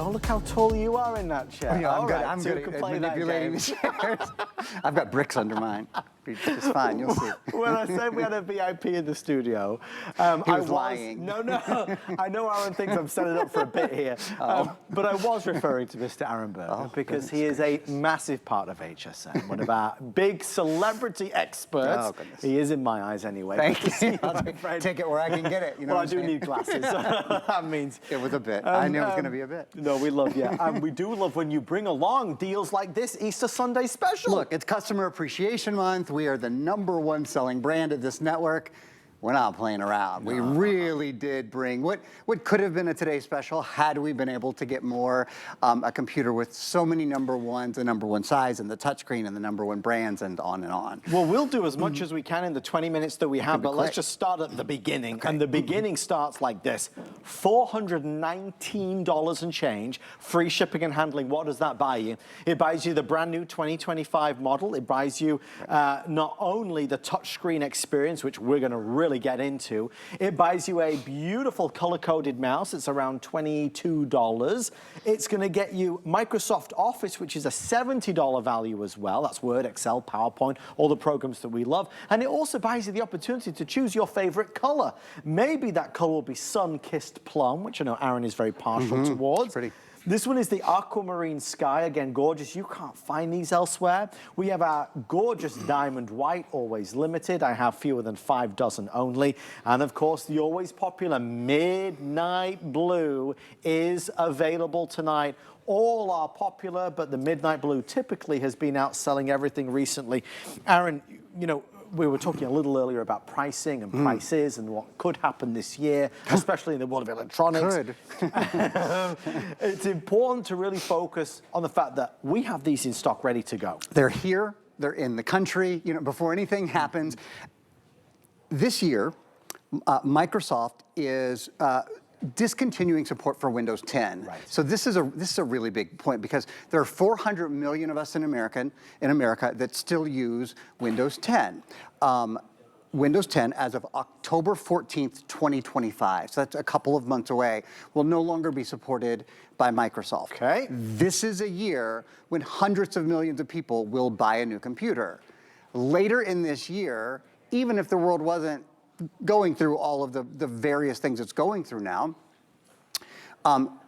Oh, look how tall you are in that chair. Oh, yeah, I'm good. Right, I'm so good can at play that manipulating game. the chairs. I've got bricks under mine. It's fine, you'll see. When I said we had a VIP in the studio, He was lying. No, I know Aaron thinks I'm setting up for a bit here, but I was referring to Mr. Aaron Berger because he is a massive part of HSN, one of our big celebrity experts. Oh, goodness. He is in my eyes anyway. Thank you. I'll take it where I can get it. You know well, what I I'm do saying? need glasses. That means it was a bit. I knew it was going to be a bit. No, we love you. And we do love when you bring along deals like this Easter Sunday special. Look, it's Customer Appreciation Month. We are the #1 selling brand of this network. We're not playing around. We really did bring what could have been a Today Special had we been able to get more, a computer with so many #1s, the #1 size and the touchscreen and the #1 brands and on and on. Well, we'll do as much as we can in the 20 minutes that we have, but let's just start at the beginning. Okay. And the beginning starts like this. $419 and change, free shipping and handling. What does that buy you? It buys you the brand new 2025 model. It buys you not only the touchscreen experience, which we're going to really get into. It buys you a beautiful color-coded mouse. It's around $22. It's going to get you Microsoft Office, which is a $70 value as well. That's Word, Excel, PowerPoint, all the programs that we love. And it also buys you the opportunity to choose your favorite color. Maybe that color will be sun-kissed plum, which I know Aaron is very partial towards. It's pretty. This one is the aquamarine sky, again, gorgeous. You can't find these elsewhere. We have our gorgeous diamond white, always limited. I have fewer than 5 dozen only. And of course, the always popular midnight blue is available tonight. All are popular, but the midnight blue typically has been outselling everything recently. Aaron, you know, we were talking a little earlier about pricing and prices and what could happen this year, especially in the world of electronics. Could. It's important to really focus on the fact that we have these in stock ready to go. They're here, they're in the country, you know, before anything happens. This year, Microsoft is discontinuing support for Windows 10. Right. So this is a really big point because there are 400 million of us in America that still use Windows 10. Windows 10, as of October 14th, 2025, so that's a couple of months away, will no longer be supported by Microsoft. Okay. This is a year when hundreds of millions of people will buy a new computer. Later in this year, even if the world wasn't going through all of the various things it's going through now,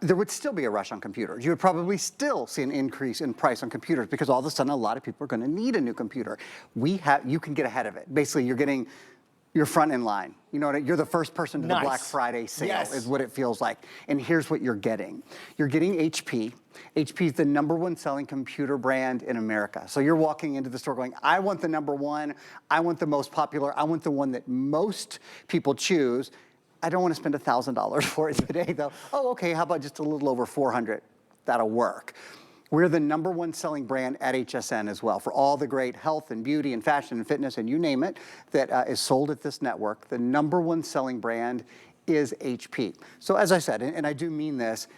there would still be a rush on computers. You would probably still see an increase in price on computers because all of a sudden a lot of people are going to need a new computer. You can get ahead of it. Basically, you're front in line. You know, you're the first person to the Black Friday sale is what it feels like. And here's what you're getting. You're getting HP. HP is the #1 selling computer brand in America. So you're walking into the store going, I want the #1, I want the most popular, I want the one that most people choose. I don't want to spend $1,000 for it today though. Oh, okay, how about just a little over 400? That'll work. We're the #1 selling brand at HSN as well for all the great health and beauty and fashion and fitness and you name it that is sold at this network. The #1 selling brand is HP. So as I said, and I do mean this,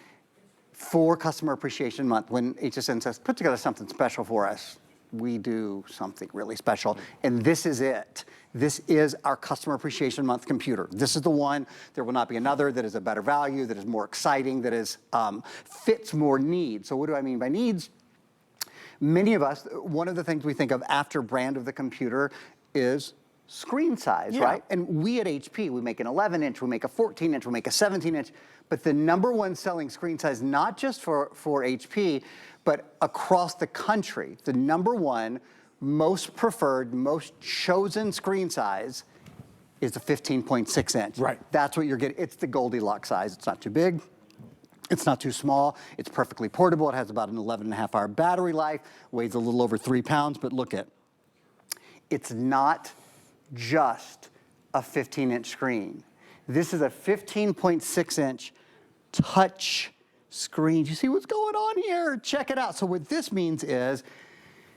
for Customer Appreciation Month, when HSN says, put together something special for us, we do something really special. And this is it. This is our Customer Appreciation Month computer. This is the one. There will not be another that is a better value, that is more exciting, that is fits more needs. So what do I mean by needs? Many of us, one of the things we think of after brand of the computer is screen size, right? And we at HP, we make an 11-inch, we make a 14-inch, we make a 17-inch, but the #1 selling screen size, not just for HP, but across the country, the #1 most preferred, most chosen screen size is the 15.6 inch. Right. That's what you're getting. It's the Goldilocks size. It's not too big. It's not too small. It's perfectly portable. It has about an 11.5-hour battery life, weighs a little over 3 pounds, but look at, it's not just a 15-inch screen. This is a 15.6-inch touch screen. You see what's going on here? Check it out. So what this means is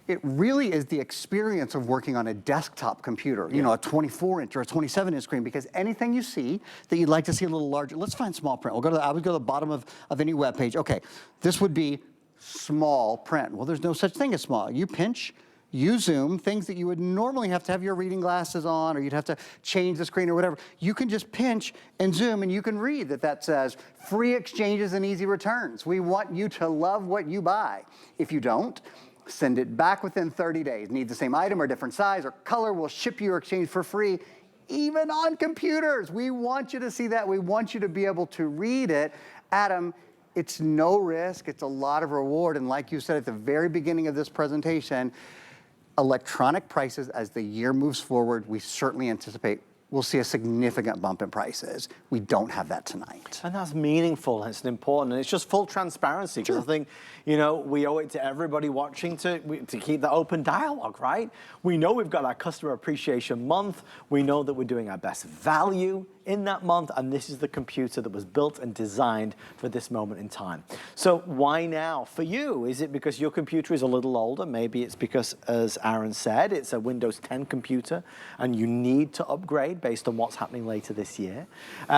it really is the experience of working on a desktop computer, you know, a 24-inch or a 27-inch screen, because anything you see that you'd like to see a little larger, let's find small print. I would go to the bottom of any web page. Okay, this would be small print. Well, there's no such thing as small. You pinch, use Zoom, things that you would normally have to have your reading glasses on, or you'd have to change the screen or whatever, you can just pinch and zoom and you can read that says free exchanges and easy returns. We want you to love what you buy. If you don't, send it back within 30 days. Need the same item or different size or color, we'll ship you your exchange for free, even on computers. We want you to see that. We want you to be able to read it. Adam, it's no risk, it's a lot of reward, and like you said at the very beginning of this presentation, electronic prices, as the year moves forward, we certainly anticipate we'll see a significant bump in prices. We don't have that tonight. And that's meaningful, it's important, and it's just full transparency, because I think, you know, we owe it to everybody watching to keep the open dialogue, right? We know we've got our Customer Appreciation Month, we know that we're doing our best value in that month, and this is the computer that was built and designed for this moment in time. So why now? For you, is it because your computer is a little older? Maybe it's because, as Aaron said, it's a Windows 10 computer and you need to upgrade based on what's happening later this year.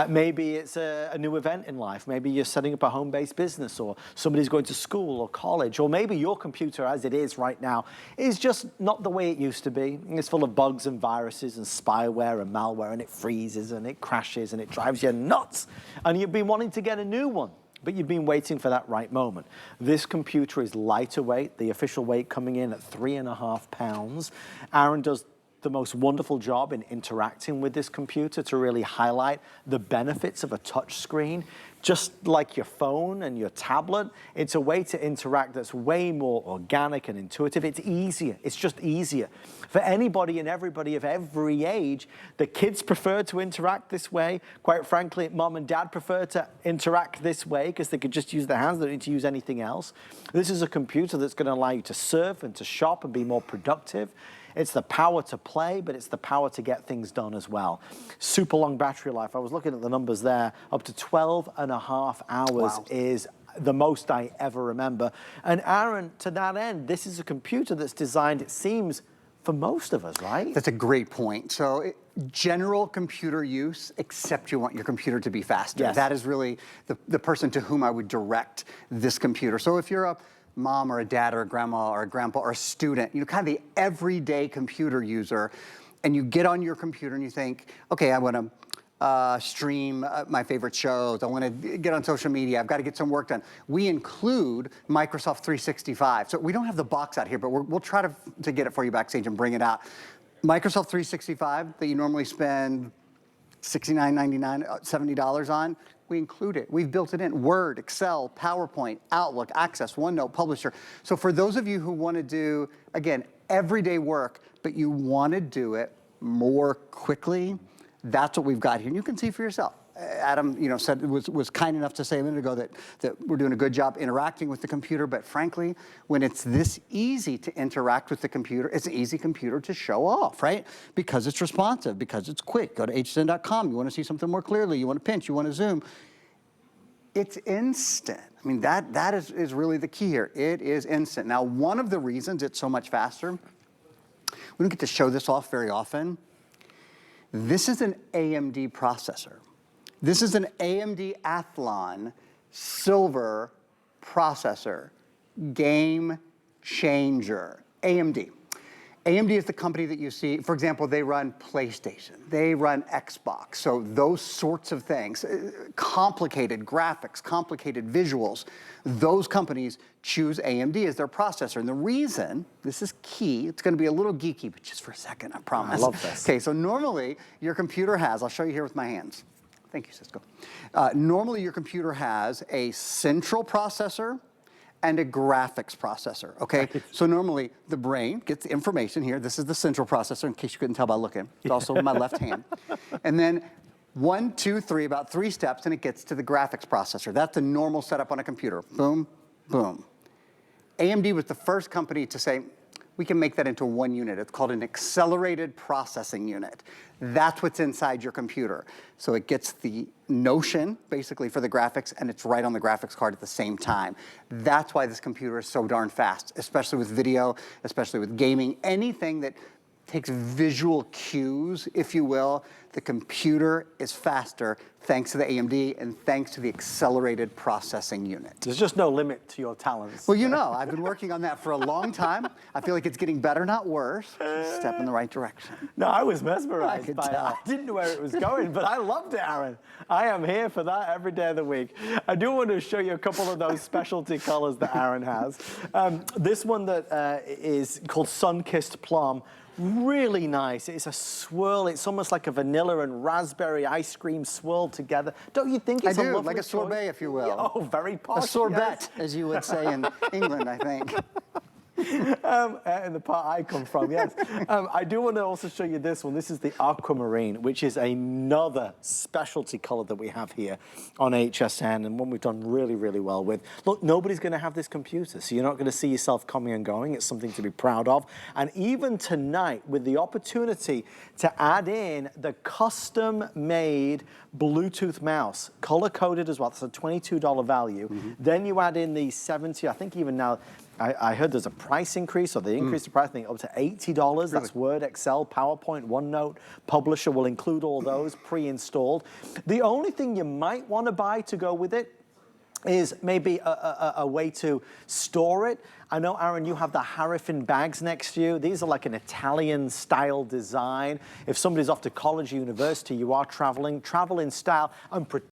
Maybe it's a new event in life. Maybe you're setting up a home-based business, or somebody's going to school or college, or maybe your computer as it is right now is just not the way it used to be. It's full of bugs and viruses and spyware and malware, and it freezes and it crashes and it drives you nuts, and you've been wanting to get a new one, but you've been waiting for that right moment. This computer is lighter weight, the official weight coming in at 3.5 pounds. Aaron does the most wonderful job in interacting with this computer to really highlight the benefits of a touch screen. Just like your phone and your tablet, it's a way to interact that's way more organic and intuitive. It's easier, it's just easier. For anybody and everybody of every age, the kids prefer to interact this way. Quite frankly, mom and dad prefer to interact this way because they could just use their hands, they don't need to use anything else. This is a computer that's gonna allow you to surf and to shop and be more productive. It's the power to play, but it's the power to get things done as well. Super long battery life. I was looking at the numbers there. Up to 12.5 hours is the most I ever remember. And Aaron, to that end, this is a computer that's designed, it seems, for most of us, right? That's a great point. So general computer use, except you want your computer to be faster. Yes. That is really the person to whom I would direct this computer. So if you're a mom or a dad or a grandma or a grandpa or a student, you know, kind of the everyday computer user, and you get on your computer and you think, okay, I want to stream my favorite shows, I want to get on social media, I've got to get some work done. We include Microsoft 365. So we don't have the box out here, but we'll try to get it for you backstage and bring it out. Microsoft 365 that you normally spend $69.99, $70 on, we include it. We've built it in. Word, Excel, PowerPoint, Outlook, Access, OneNote, Publisher. So for those of you who want to do, again, everyday work, but you want to do it more quickly, that's what we've got here. And you can see for yourself. Adam, you know, said was kind enough to say a minute ago that we're doing a good job interacting with the computer, but frankly, when it's this easy to interact with the computer, it's an easy computer to show off, right? Because it's responsive, because it's quick. Go to hsn.com, you want to see something more clearly, you want to pinch, you want to zoom. It's instant. I mean, that is really the key here. It is instant. Now, one of the reasons it's so much faster, we don't get to show this off very often. This is an AMD processor. This is an AMD Athlon Silver processor. Game changer. AMD. AMD is the company that you see, for example, they run PlayStation, they run Xbox, so those sorts of things, complicated graphics, complicated visuals, those companies choose AMD as their processor. And the reason, this is key, it's gonna be a little geeky, but just for a second, I promise. I love this. Okay, so normally your computer has, I'll show you here with my hands. Thank you, Cisco. Normally your computer has a central processor and a graphics processor, okay? So normally the brain gets the information here. This is the central processor, in case you couldn't tell by looking. It's also in my left hand. And then 1, 2, 3, about 3 steps, and it gets to the graphics processor. That's the normal setup on a computer. Boom, boom. AMD was the first company to say, we can make that into one unit. It's called an accelerated processing unit. That's what's inside your computer. So it gets the notion, basically, for the graphics, and it's right on the graphics card at the same time. That's why this computer is so darn fast, especially with video, especially with gaming, anything that takes visual cues, if you will. The computer is faster thanks to the AMD and thanks to the accelerated processing unit. There's just no limit to your talents. Well, you know, I've been working on that for a long time. I feel like it's getting better, not worse. Step in the right direction. No, I was mesmerized could by it. tell. I didn't know where it was going, but I loved it, Aaron. I am here for that every day of the week. I do want to show you a couple of those specialty colors that Aaron has. This one that is called Sun-Kissed Plum. Really nice. It's a swirl. It's almost like a vanilla and raspberry ice cream swirled together. Don't you think it's I a do, lovely like a sorbet, choice? if you will. Yeah, oh, very posh. A sorbet, yes. as you would say in England, I think. In the part I come from, yes. I do want to also show you this one. This is the aquamarine, which is another specialty color that we have here on HSN and one we've done really, really well with. Look, nobody's going to have this computer, so you're not going to see yourself coming and going. It's something to be proud of. And even tonight, with the opportunity to add in the custom-made Bluetooth mouse, color-coded as well. That's a $22 value. Then you add in the 70, I think even now, I heard there's a price increase, or they increased the price, I think, up to $80. Really? That's Word, Excel, PowerPoint, OneNote. Publisher will include all those pre-installed. The only thing you might want to buy to go with it is maybe a way to store it. I know, Aaron, you have the Harifin bags next to you. These are like an Italian-style design. If somebody's off to college or university, you are traveling, travel in style and